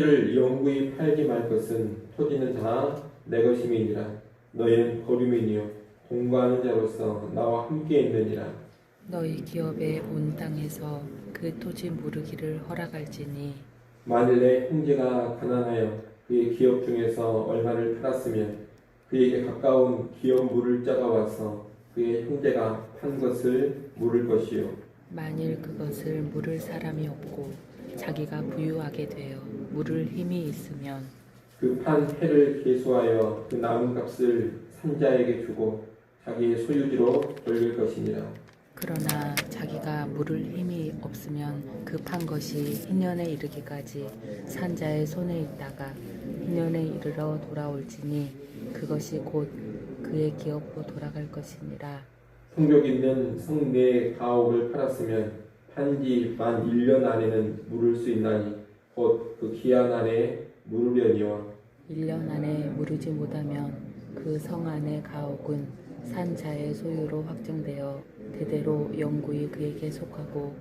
를 영구히 팔지 말 것은 토지는 다 내 것임이니라. 너희는 거류민이요 공부하는 자로서 나와 함께 있느니라. 너희 기업에 온 땅에서 그 토지 무르기를 허락할지니 만일 내 형제가 가난하여 그의 기업 중에서 얼마를 팔았으면 그에게 가까운 기업 물을 자가 와서 그의 형제가 판 것을 물을 것이요. 만일 그것을 물을 사람이 없고 자기가 부유하게 되어 물을 힘이 있으면 그 판 해를 계수하여 그 남은 값을 산자에게 주고 자기의 소유지로 돌릴 것이니라. 그러나 자기가 물을 힘이 없으면 그 판 것이 희년에 이르기까지 산자의 손에 있다가 희년에 이르러 돌아올지니 그것이 곧 그의 기업으로 돌아갈 것이니라. 성벽 있는 성 내 가옥을 팔았으면 판지 만 1년 안에는 물을 수 있나니 곧 그 기한 안에 물으려니와 1년 안에 무르지 못하면 그 성 안의 가옥은 산자의 소유로 확정되어 대대로 영구히 그에게 속하고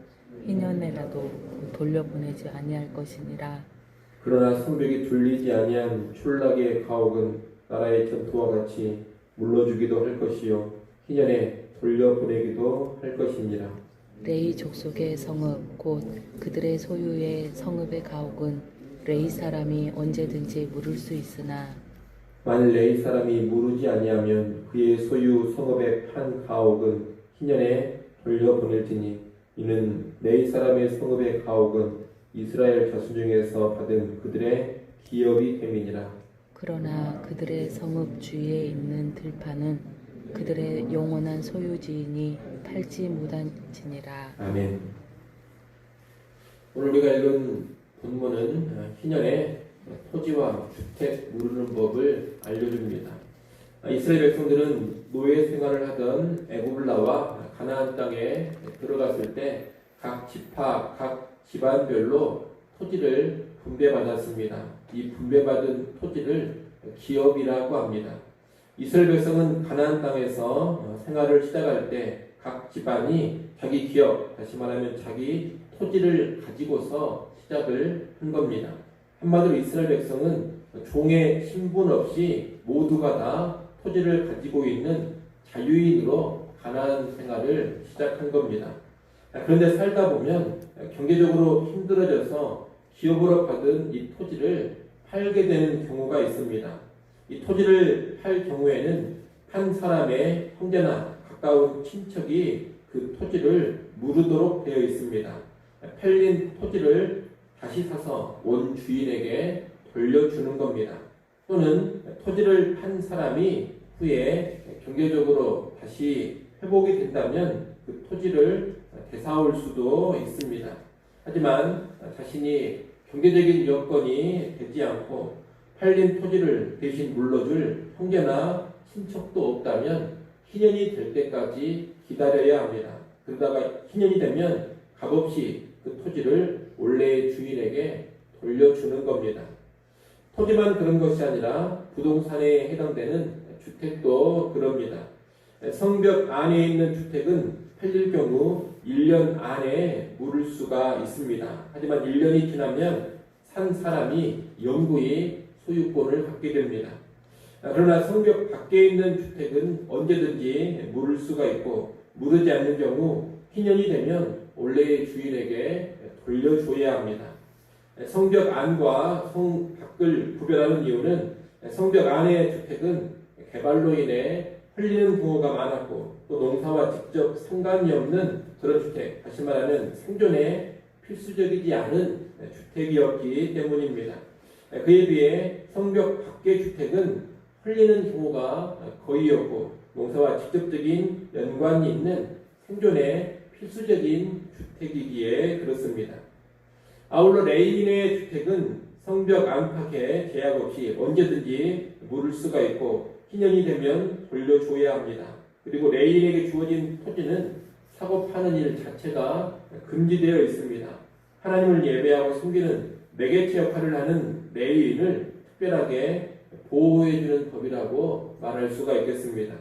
희년내라도 돌려보내지 아니할 것이니라. 그러나 성벽이 둘리지 아니한 촌락의 가옥은 나라의 전토와 같이 물러주기도 할 것이요 희년에 돌려보내기도 할 것이니라. 레이 족속의 성읍 곧 그들의 소유의 성읍의 가옥은 레이 사람이 언제든지 물을 수 있으나 만일 레위 사람이 무르지 아니하면 그의 소유 성읍의 판 가옥은 희년에 돌려보낼지니 이는 레위 사람의 성읍의 가옥은 이스라엘 자손 중에서 받은 그들의 기업이 됨이니라. 그러나 그들의 성읍 주위에 있는 들판은 그들의 영원한 소유지이니 팔지 못한지니라. 아멘. 오늘 우리가 읽은 본문은 희년에 토지와 주택 무르는 법을 알려줍니다. 이스라엘 백성들은 노예 생활을 하던 애굽을 나와 가나안 땅에 들어갔을 때 각 지파, 각 집안별로 토지를 분배받았습니다. 이 분배받은 토지를 기업이라고 합니다. 이스라엘 백성은 가나안 땅에서 생활을 시작할 때 각 집안이 자기 기업, 다시 말하면 자기 토지를 가지고서 시작을 한 겁니다. 한마디로 이스라엘 백성은 종의 신분 없이 모두가 다 토지를 가지고 있는 자유인으로 가나안 생활을 시작한 겁니다. 그런데 살다 보면 경제적으로 힘들어져서 기업으로 받은 이 토지를 팔게 되는 경우가 있습니다. 이 토지를 팔 경우에는 한 사람의 형제나 가까운 친척이 그 토지를 무르도록 되어 있습니다. 팔린 토지를 다시 사서 원 주인에게 돌려주는 겁니다. 또는 토지를 판 사람이 후에 경제적으로 다시 회복이 된다면 그 토지를 되사올 수도 있습니다. 하지만 자신이 경제적인 여건이 되지 않고 팔린 토지를 대신 물러줄 형제나 친척도 없다면 희년이 될 때까지 기다려야 합니다. 그러다가 희년이 되면 값없이 그 토지를 원래의 주인에게 돌려주는 겁니다. 토지만 그런 것이 아니라 부동산에 해당되는 주택도 그럽니다. 성벽 안에 있는 주택은 팔릴 경우 1년 안에 물을 수가 있습니다. 하지만 1년이 지나면 산 사람이 영구히 소유권을 갖게 됩니다. 그러나 성벽 밖에 있는 주택은 언제든지 물을 수가 있고 무르지 않는 경우 희년이 되면 원래의 주인에게 돌려줘야 합니다. 성벽 안과 성 밖을 구별하는 이유는 성벽 안의 주택은 개발로 인해 흘리는 경우가 많았고 또 농사와 직접 상관이 없는 그런 주택, 다시 말하면 생존에 필수적이지 않은 주택이었기 때문입니다. 그에 비해 성벽 밖의 주택은 흘리는 경우가 거의 없고 농사와 직접적인 연관이 있는 생존에 필수적인 주택이기에 그렇습니다. 아울러 레위인의 주택은 성벽 안팎에 제약 없이 언제든지 물을 수가 있고 희년이 되면 돌려줘야 합니다. 그리고 레위인에게 주어진 토지는 사고 파는 일 자체가 금지되어 있습니다. 하나님을 예배하고 섬기는 매개체 역할을 하는 레위인을 특별하게 보호해주는 법이라고 말할 수가 있겠습니다.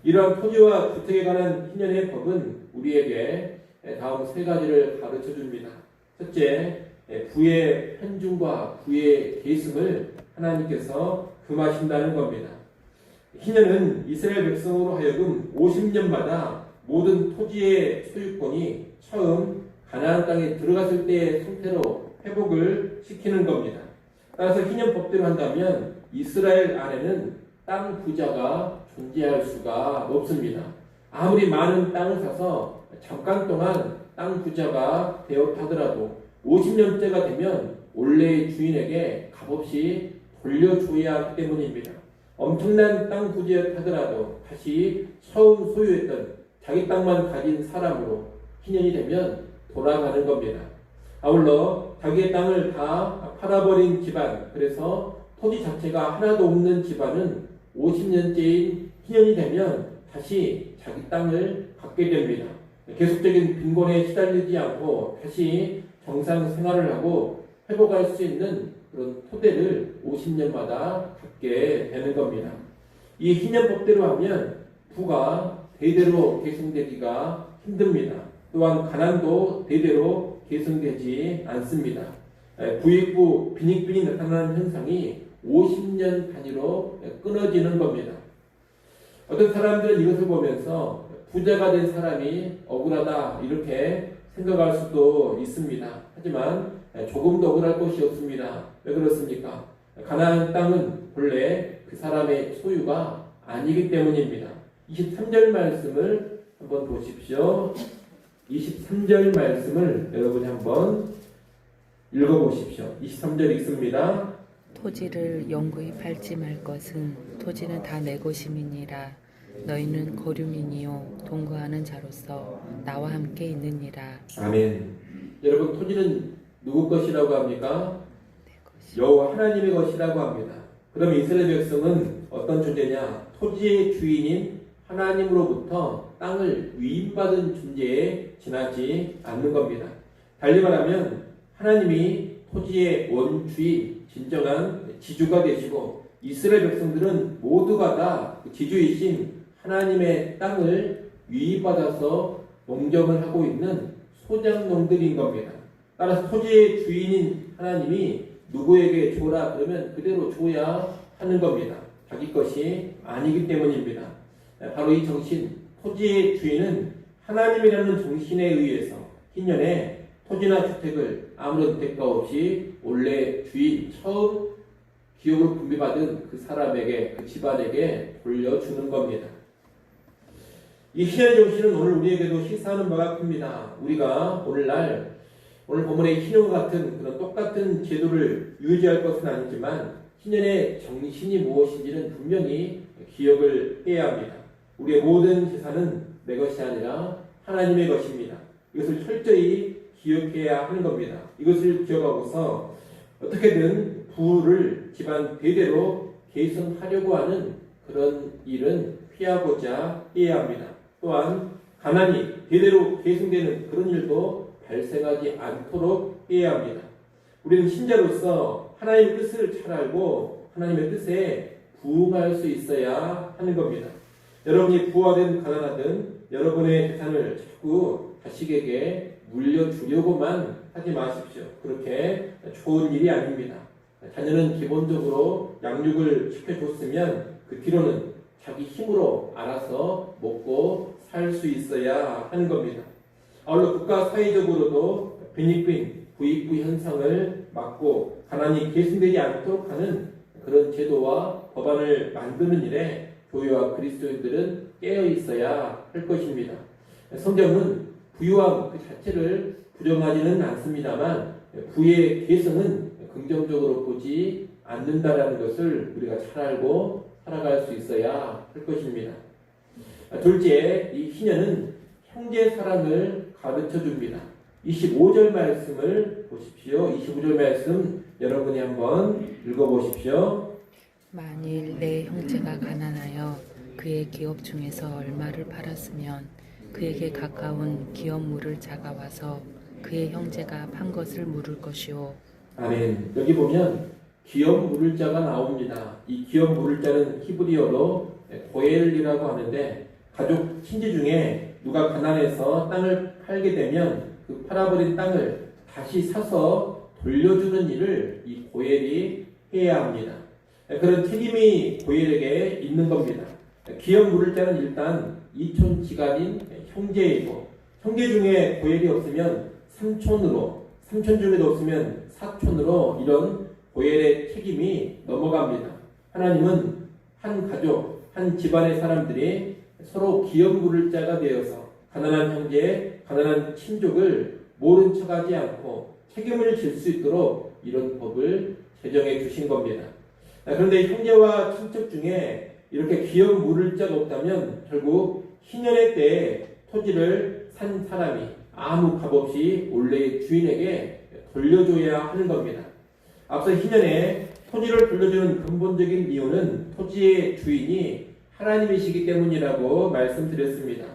이러한 토지와 주택에 관한 희년의 법은 우리에게 다음 세 가지를 가르쳐 줍니다. 첫째, 부의 편중과 부의 계승을 하나님께서 금하신다는 겁니다. 희년은 이스라엘 백성으로 하여금 50년마다 모든 토지의 소유권이 처음 가나안 땅에 들어갔을 때의 상태로 회복을 시키는 겁니다. 따라서 희년법대로 한다면 이스라엘 안에는 땅 부자가 존재할 수가 없습니다. 아무리 많은 땅을 사서 잠깐 동안 땅 부자가 되었다 하더라도 50년째가 되면 원래의 주인에게 값없이 돌려줘야 하기 때문입니다. 엄청난 땅 부자였다 하더라도 다시 처음 소유했던 자기 땅만 가진 사람으로 희년이 되면 돌아가는 겁니다. 아울러 자기의 땅을 다 팔아버린 집안, 그래서 토지 자체가 하나도 없는 집안은 50년째인 희년이 되면 다시 자기 땅을 갖게 됩니다. 계속적인 빈곤에 시달리지 않고 다시 정상 생활을 하고 회복할 수 있는 그런 토대를 50년마다 갖게 되는 겁니다. 이 희년법대로 하면 부가 대대로 계승되기가 힘듭니다. 또한 가난도 대대로 계승되지 않습니다. 부익부 빈익빈이 나타나는 현상이 50년 단위로 끊어지는 겁니다. 어떤 사람들은 이것을 보면서 부자가 된 사람이 억울하다 이렇게 생각할 수도 있습니다. 하지만 조금도 억울할 것이 없습니다. 왜 그렇습니까? 가나안 땅은 본래 그 사람의 소유가 아니기 때문입니다. 23절 말씀을 한번 보십시오. 23절 말씀을 여러분이 한번 읽어보십시오. 23절 읽습니다. 토지를 영구히 팔지 말 것은 토지는 다 내 것임이니라. 너희는 거류민이요 동거하는 자로서 나와 함께 있느니라. 아멘. 여러분, 토지는 누구 것이라고 합니까? 내 것이. 여호와 하나님의 것이라고 합니다. 그럼 이스라엘 백성은 어떤 존재냐? 토지의 주인인 하나님으로부터 땅을 위임받은 존재에 지나지 않는 겁니다. 달리 말하면 하나님이 토지의 원주인, 진정한 지주가 되시고 이스라엘 백성들은 모두가 다 지주이신 하나님의 땅을 위임받아서 농정을 하고 있는 소작농들인 겁니다. 따라서 토지의 주인인 하나님이 누구에게 줘라 그러면 그대로 줘야 하는 겁니다. 자기 것이 아니기 때문입니다. 바로 이 정신, 토지의 주인은 하나님이라는 정신에 의해서 희년에 토지나 주택을 아무런 대가 없이 원래 주인, 처음 기업을 분배받은 그 사람에게, 그 집안에게 돌려주는 겁니다. 이 희년의 정신은 오늘 우리에게도 시사하는 바가 큽니다. 우리가 오늘 본문의 희년과 같은 그런 똑같은 제도를 유지할 것은 아니지만 희년의 정신이 무엇인지는 분명히 기억을 해야 합니다. 우리의 모든 재산은 내 것이 아니라 하나님의 것입니다. 이것을 철저히 기억해야 하는 겁니다. 이것을 기억하고서 어떻게든 부를 집안 대대로 계승하려고 하는 그런 일은 피하고자 해야 합니다. 또한 가난이 대대로 계승되는 그런 일도 발생하지 않도록 해야 합니다. 우리는 신자로서 하나님의 뜻을 잘 알고 하나님의 뜻에 부응할 수 있어야 하는 겁니다. 여러분이 부하든 가난하든 여러분의 재산을 자꾸 자식에게 물려주려고만 하지 마십시오. 그렇게 좋은 일이 아닙니다. 자녀는 기본적으로 양육을 시켜줬으면 그 뒤로는 자기 힘으로 알아서 먹고 살 수 있어야 하는 겁니다. 아울러 국가 사회적으로도 빈익빈, 부익부 현상을 막고 가난이 계승되지 않도록 하는 그런 제도와 법안을 만드는 일에 교회와 그리스도인들은 깨어 있어야 할 것입니다. 성경은 부유함 그 자체를 부정하지는 않습니다만 부의 계승은 긍정적으로 보지 않는다라는 것을 우리가 잘 알고 살아갈 수 있어야 할 것입니다. 둘째, 이 희년은 형제 사랑을 가르쳐 줍니다. 25절 말씀을 보십시오. 25절 말씀 여러분이 한번 읽어보십시오. 만일 내 형제가 가난하여 그의 기업 중에서 얼마를 팔았으면 그에게 가까운 기업 물을 자가 와서 그의 형제가 판 것을 물을 것이요. 아멘. 여기 보면 기업 물을 자가 나옵니다. 이 기업 물을 자는 히브리어로 고엘이라고 하는데 가족 친지 중에 누가 가난해서 땅을 팔게 되면 그 팔아버린 땅을 다시 사서 돌려주는 일을 이 고엘이 해야 합니다. 그런 책임이 고엘에게 있는 겁니다. 기업 물을 자는 일단 이촌지간인 형제이고, 형제 중에 고엘이 없으면 삼촌으로, 삼촌 중에도 없으면 사촌으로 이런 고엘의 책임이 넘어갑니다. 하나님은 한 가족, 한 집안의 사람들이 서로 기업 물을 자가 되어서 가난한 형제, 가난한 친족을 모른 척하지 않고 책임을 질 수 있도록 이런 법을 제정해 주신 겁니다. 그런데 형제와 친척 중에 이렇게 기업 물을 자가 없다면 결국 희년의 때에 토지를 산 사람이 아무 값 없이 원래의 주인에게 돌려줘야 하는 겁니다. 앞서 희년에 토지를 돌려주는 근본적인 이유는 토지의 주인이 하나님이시기 때문이라고 말씀드렸습니다.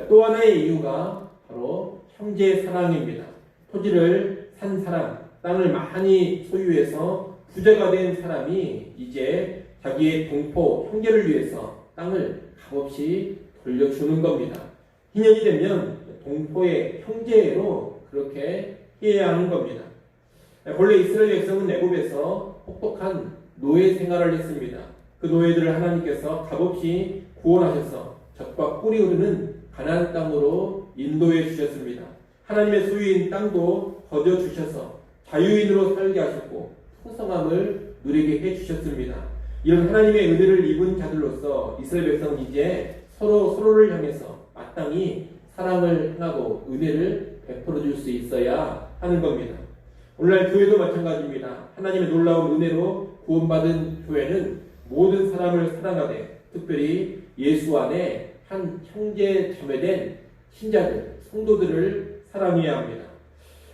또 하나의 이유가 바로 형제 사랑입니다. 토지를 산 사람, 땅을 많이 소유해서 부자가 된 사람이 이제 자기의 동포, 형제를 위해서 땅을 값없이 돌려주는 겁니다. 희년이 되면 동포의 형제로 그렇게 해야 하는 겁니다. 본래 이스라엘 백성은 애굽에서 혹독한 노예 생활을 했습니다. 그 노예들을 하나님께서 값없이 구원하셔서 젖과 꿀이 흐르는 가나안 땅으로 인도해 주셨습니다. 하나님의 소유인 땅도 거저 주셔서 자유인으로 살게 하셨고 풍성함을 누리게 해 주셨습니다. 이런 하나님의 은혜를 입은 자들로서 이스라엘 백성은 이제 서로를 향해서 마땅히 사랑을 행하고 은혜를 베풀어 줄 수 있어야 하는 겁니다. 오늘날 교회도 마찬가지입니다. 하나님의 놀라운 은혜로 구원받은 교회는 모든 사람을 사랑하되 특별히 예수 안에 한 형제 자매된 신자들, 성도들을 사랑해야 합니다.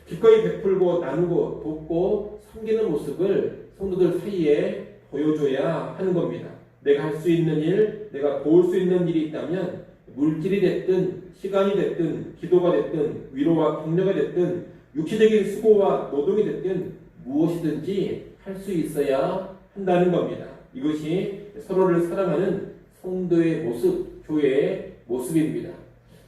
기꺼이 베풀고 나누고 돕고 섬기는 모습을 성도들 사이에 보여줘야 하는 겁니다. 내가 할 수 있는 일, 내가 도울 수 있는 일이 있다면 물질이 됐든 시간이 됐든 기도가 됐든 위로와 격려가 됐든 육체적인 수고와 노동이 됐든 무엇이든지 할 수 있어야 한다는 겁니다. 이것이 서로를 사랑하는 성도의 모습, 교회의 모습입니다.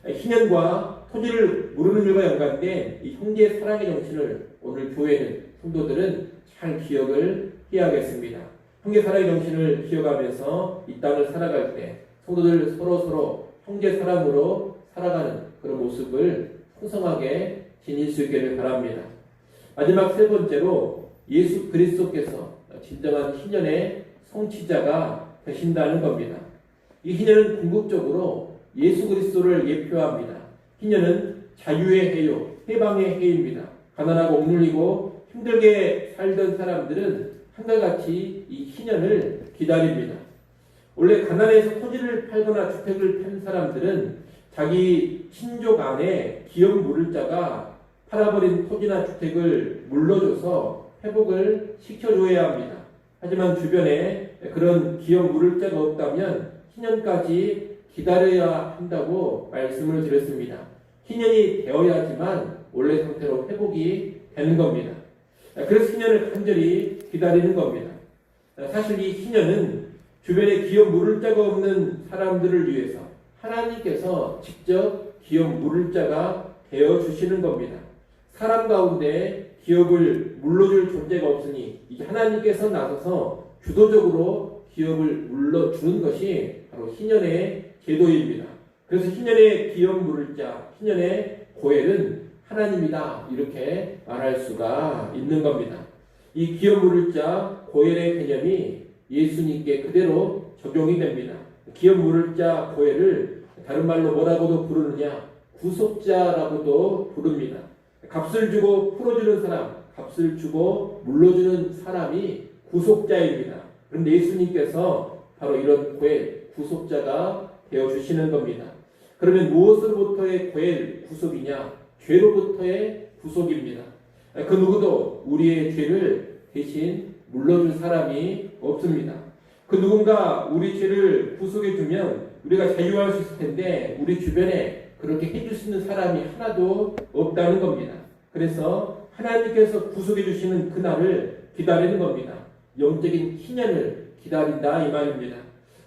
희년과 토지를 모르는 일과 연관된 이 형제 사랑의 정신을 오늘 교회는, 성도들은 잘 기억을 해야겠습니다. 형제 사랑의 정신을 기억하면서 이 땅을 살아갈 때 성도들 서로 형제 사랑으로 살아가는 그런 모습을 풍성하게 지닐 수 있기를 바랍니다. 마지막 세 번째로 예수 그리스도께서 진정한 희년의 성취자가 되신다는 겁니다. 이 희년은 궁극적으로 예수 그리스도를 예표합니다. 희년은 자유의 해요, 해방의 해입니다. 가난하고 억눌리고 힘들게 살던 사람들은 한결같이 이 희년을 기다립니다. 원래 가난해서 토지를 팔거나 주택을 판 사람들은 자기 친족 안에 기업 물을 자가 팔아버린 토지나 주택을 물러줘서 회복을 시켜줘야 합니다. 하지만 주변에 그런 기업 물을 자가 없다면 희년까지 기다려야 한다고 말씀을 드렸습니다. 희년이 되어야지만 원래 상태로 회복이 되는 겁니다. 그래서 희년을 간절히 기다리는 겁니다. 사실 이 희년은 주변에 기업 물을 자가 없는 사람들을 위해서 하나님께서 직접 기업 물을 자가 되어주시는 겁니다. 사람 가운데 기업을 물러줄 존재가 없으니 이제 하나님께서 나서서 주도적으로 기업을 물러주는 것이 바로 희년의 제도입니다. 그래서 희년의 기업 물을 자, 희년의 고엘은 하나님이다 이렇게 말할 수가 있는 겁니다. 이 기업 물을 자, 고엘의 개념이 예수님께 그대로 적용이 됩니다. 기업 물을 자, 고엘을 다른 말로 뭐라고도 부르느냐? 구속자라고도 부릅니다. 값을 주고 풀어주는 사람, 값을 주고 물러주는 사람이 구속자입니다. 그런데 예수님께서 바로 이런 고엘, 구속자가 되어주시는 겁니다. 그러면 무엇으로부터의 고엘, 구속이냐? 죄로부터의 구속입니다. 그 누구도 우리의 죄를 대신 물러줄 사람이 없습니다. 그 누군가 우리 죄를 구속해주면 우리가 자유할 수 있을 텐데 우리 주변에 그렇게 해줄 수 있는 사람이 하나도 없다는 겁니다. 그래서 하나님께서 구속해 주시는 그날을 기다리는 겁니다. 영적인 희년을 기다린다 이 말입니다.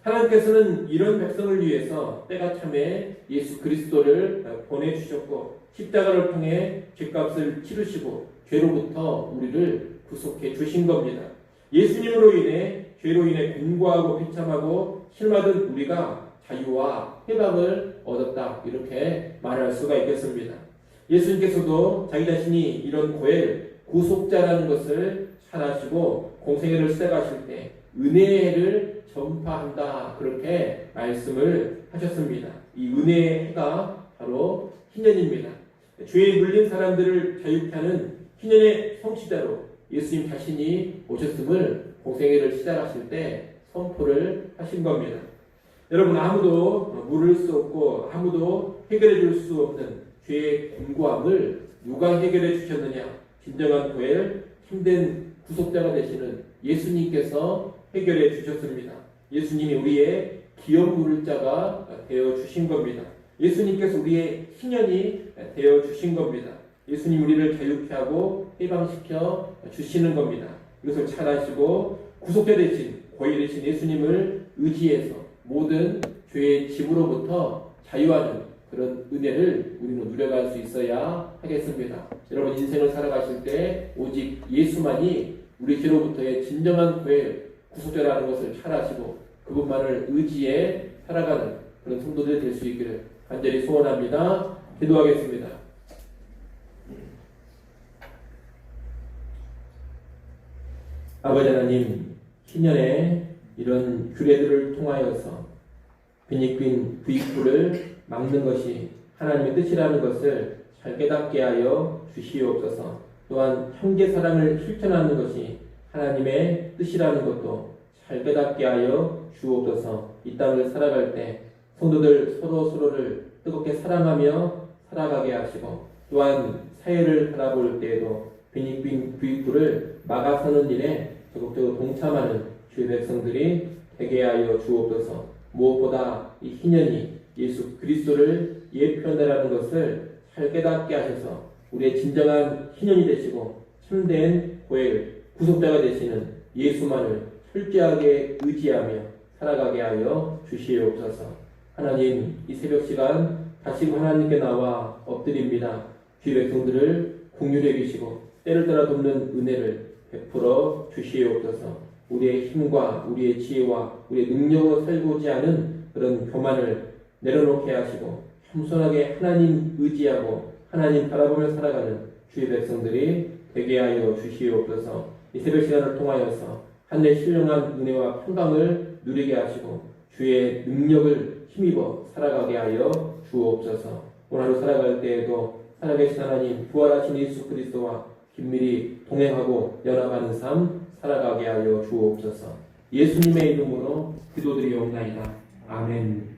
하나님께서는 이런 백성을 위해서 때가 참에 예수 그리스도를 보내주셨고 십자가를 통해 죄값을 치르시고 죄로부터 우리를 구속해 주신 겁니다. 예수님으로 인해 죄로 인해 공고하고 비참하고 실마든 우리가 자유와 해방을 얻었다, 이렇게 말할 수가 있겠습니다. 예수님께서도 자기 자신이 이런 고엘 구속자라는 것을 잘 아시고 공생애를 시작하실 때 은혜의 해를 전파한다, 그렇게 말씀을 하셨습니다. 이 은혜의 해가 바로 희년입니다. 죄에 물린 사람들을 자유케 하는 희년의 성취자로 예수님 자신이 오셨음을 공생애를 시작하실 때 선포를 하신 겁니다. 여러분, 아무도 물을 수 없고 아무도 해결해 줄 수 없는 죄의 공고함을 누가 해결해 주셨느냐? 진정한 고엘, 힘든 구속자가 되시는 예수님께서 해결해 주셨습니다. 예수님이 우리의 기업 물을 자가 되어 주신 겁니다. 예수님께서 우리의 희년이 되어 주신 겁니다. 예수님 우리를 자유케 하고 해방시켜 주시는 겁니다. 이것을 잘 아시고 구속자 되신 고엘 되신 예수님을 의지해서 모든 죄의 짐으로부터 자유하는 그런 은혜를 우리는 누려갈 수 있어야 하겠습니다. 여러분, 인생을 살아가실 때 오직 예수만이 우리 죄로부터의 진정한 고엘 구속자라는 것을 잘 아시고 그분만을 의지해 살아가는 그런 성도들이 될 수 있기를 간절히 소원합니다. 기도하겠습니다. 아버지 하나님, 희년에 이런 규례들을 통하여서 빈익빈 부익부를 막는 것이 하나님의 뜻이라는 것을 잘 깨닫게 하여 주시옵소서. 또한 형제 사랑을 실천하는 것이 하나님의 뜻이라는 것도 잘 깨닫게 하여 주옵소서. 이 땅을 살아갈 때 성도들 서로를 뜨겁게 사랑하며 살아가게 하시고, 또한 사회를 바라볼 때에도 빈익빈 부익부를 막아서는 일에 적극적으로 동참하는 주의 백성들이 되게 하여 주옵소서. 무엇보다 이 희년이 예수 그리스도를 예표한다라는 것을 잘 깨닫게 하셔서 우리의 진정한 희년이 되시고 참된 고엘 구속자가 되시는 예수만을 철저하게 의지하며 살아가게 하여 주시옵소서. 하나님, 이 새벽 시간 다시 하나님께 나와 엎드립니다. 주의 백성들을 긍휼히 여기시고 때를 따라 돕는 은혜를 베풀어 주시옵소서. 우리의 힘과 우리의 지혜와 우리의 능력으로 살고지 않은 그런 교만을 내려놓게 하시고 겸손하게 하나님 의지하고 하나님 바라보며 살아가는 주의 백성들이 되게 하여 주시옵소서. 이 새벽 시간을 통하여서 하늘의 신령한 은혜와 평강을 누리게 하시고 주의 능력을 힘입어 살아가게 하여 주옵소서. 오늘 하루 살아갈 때에도 살아계신 하나님, 부활하신 예수 그리스도와 긴밀히 동행하고 연합하는 삶 살아가게 하여 주옵소서. 예수님의 이름으로 기도드리옵나이다. 아멘.